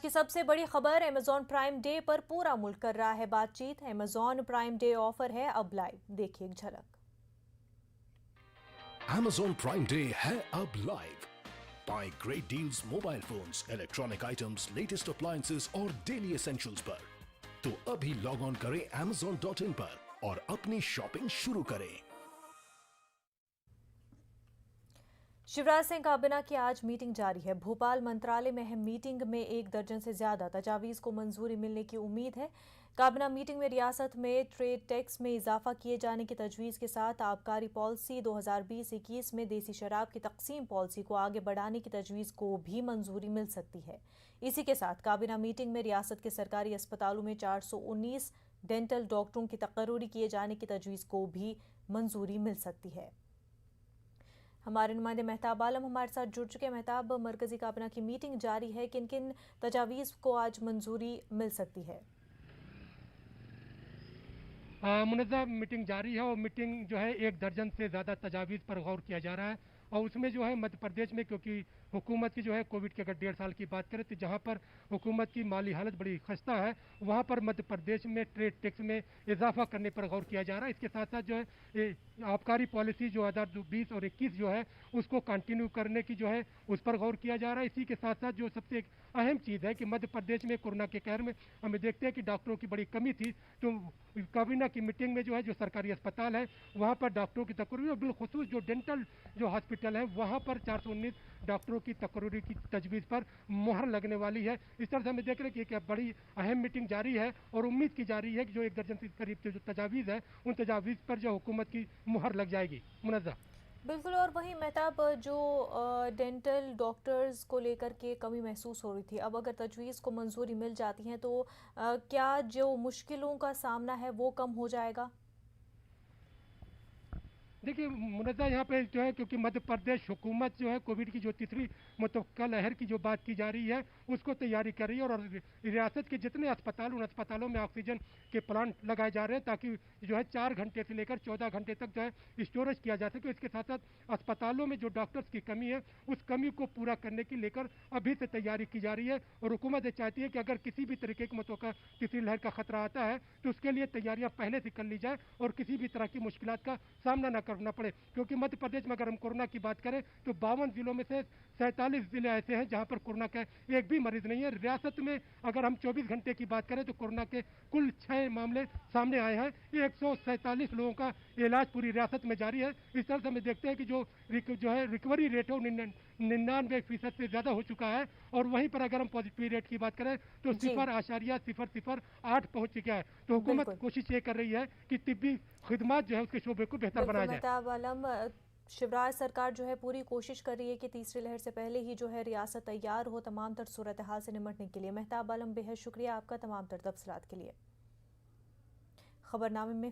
की सबसे बड़ी खबर, अमेजॉन प्राइम डे पर पूरा मुल्क कर रहा है बातचीत। अमेजॉन प्राइम डे ऑफर है अब लाइव, देखिए एक झलक। Amazon Prime Day है अब live। Buy great deals mobile phones, electronic items, latest appliances और डेली एसेंशियल्स पर। तो अभी लॉग ऑन करें amazon.in पर और अपनी शॉपिंग शुरू करें। शिवराज सिंह काबीना की आज मीटिंग जारी है। भोपाल मंत्रालय में है मीटिंग में 1 दर्जन से ज्यादा तजावीज़ को मंजूरी मिलने की उम्मीद है। काबीना मीटिंग में रियासत में ट्रेड टैक्स में इजाफा किए जाने की तजवीज़ के साथ आबकारी पॉलिसी 2020-21 में देसी शराब की तकसीम पॉलिसी को आगे बढ़ाने की तजवीज़ को भी मंजूरी मिल सकती है। इसी के साथ काबीना मीटिंग में रियासत के सरकारी अस्पतालों में 419 डेंटल डॉक्टरों की तकर्रुरी किए जाने की तजवीज़ को भी मंजूरी मिल सकती है। हमारे नुमाइंदे मेहताब आलम हमारे साथ जुड़ चुके हैं। मेहताब, मरकजी काबीना की मीटिंग जारी है, किन किन तजावीज़ को आज मंजूरी मिल सकती है? मुनज़्ज़म मीटिंग जारी है और मीटिंग जो है 1 दर्जन से ज़्यादा तजावीज़ पर गौर किया जा रहा है। और उसमें जो है मध्य प्रदेश में, क्योंकि हुकूमत की जो है कोविड के अगर 1.5 साल की बात करें तो जहाँ पर हुकूमत की माली हालत बड़ी खस्ता है, वहाँ पर मध्य प्रदेश में ट्रेड टैक्स में इजाफा करने पर गौर किया जा रहा है। इसके साथ साथ जो है आबकारी पॉलिसी जो 2020 और 21 जो है उसको कंटिन्यू करने की जो है उस पर गौर किया जा रहा है। इसी के साथ साथ जो सबसे एक अहम चीज़ है कि मध्य प्रदेश में कोरोना के कहर में हमें देखते हैं कि डॉक्टरों की बड़ी कमी थी, तो काबीना की मीटिंग में जो है जो सरकारी अस्पताल है वहाँ पर डॉक्टरों की तकरीर और बिलखुसूस जो डेंटल जो हॉस्पिटल है वहाँ पर 419 डॉक्टरों की तकरीर की तजवीज़ पर मुहर लगने वाली है। इस तरह से हमें देख रहे हैं कि एक बड़ी अहम मीटिंग जारी है और उम्मीद की जा रही है कि जो 1 दर्जन से करीब जो तजावीज़ है उन तजावीज़ पर जो हुकूमत की मुहर लग जाएगी। मुनज़्ज़म बिल्कुल। और वहीं मेहताब, जो डेंटल डॉक्टर्स को लेकर के कमी महसूस हो रही थी, अब अगर तजवीज़ को मंजूरी मिल जाती है तो क्या जो मुश्किलों का सामना है वो कम हो जाएगा? देखिए मुनज़्ज़ा यहाँ पे जो है क्योंकि मध्य प्रदेश हुकूमत जो है कोविड की जो तीसरी मुतवक्का लहर की जो बात की जा रही है उसको तैयारी कर रही है और रियासत के जितने अस्पताल उन अस्पतालों में ऑक्सीजन के प्लांट लगाए जा रहे हैं ताकि जो है 4 घंटे से लेकर 14 घंटे तक जो है स्टोरेज किया जा सके। इसके साथ साथ अस्पतालों में जो डॉक्टर्स की कमी है उस कमी को पूरा करने की लेकर अभी से तैयारी की जा रही है और हुकूमत ये चाहती है कि अगर किसी भी तरीके की मुतवक्का तीसरी लहर का खतरा आता है तो उसके लिए तैयारियां पहले से कर ली जाए और किसी भी तरह की मुश्किलात का सामना न करना पड़े। क्योंकि मध्य प्रदेश में अगर हम कोरोना की बात करें तो 52 जिलों में से 47 जिले ऐसे हैं जहां पर कोरोना का एक भी मरीज नहीं है। रियासत में अगर हम 24 घंटे की बात करें तो कोरोना के कुल 6 मामले सामने आए हैं। 147 लोगों का इलाज पूरी रियासत में जारी है। इस तरह से हम देखते हैं कि जो है रिकवरी रेट है 99% से ज्यादा हो चुका है और वहीं पर अगर हम पॉजिटिव रेट की बात करें तो जी 0.008 पहुंच चुका है। तो हुकूमत कोशिश ये कर रही है कि तिब्बी खिदमत जो है उसके शोबे को बेहतर बनाया जाए। मेहताब आलम, शिवराज सरकार जो है पूरी कोशिश कर रही है कि तीसरी लहर से पहले ही जो है रियासत तैयार हो तमाम तर सूरत हाल से निपटने के लिए। मेहताब आलम, बेहद शुक्रिया आपका तमाम तर तफसीलात के लिए। खबरनामे में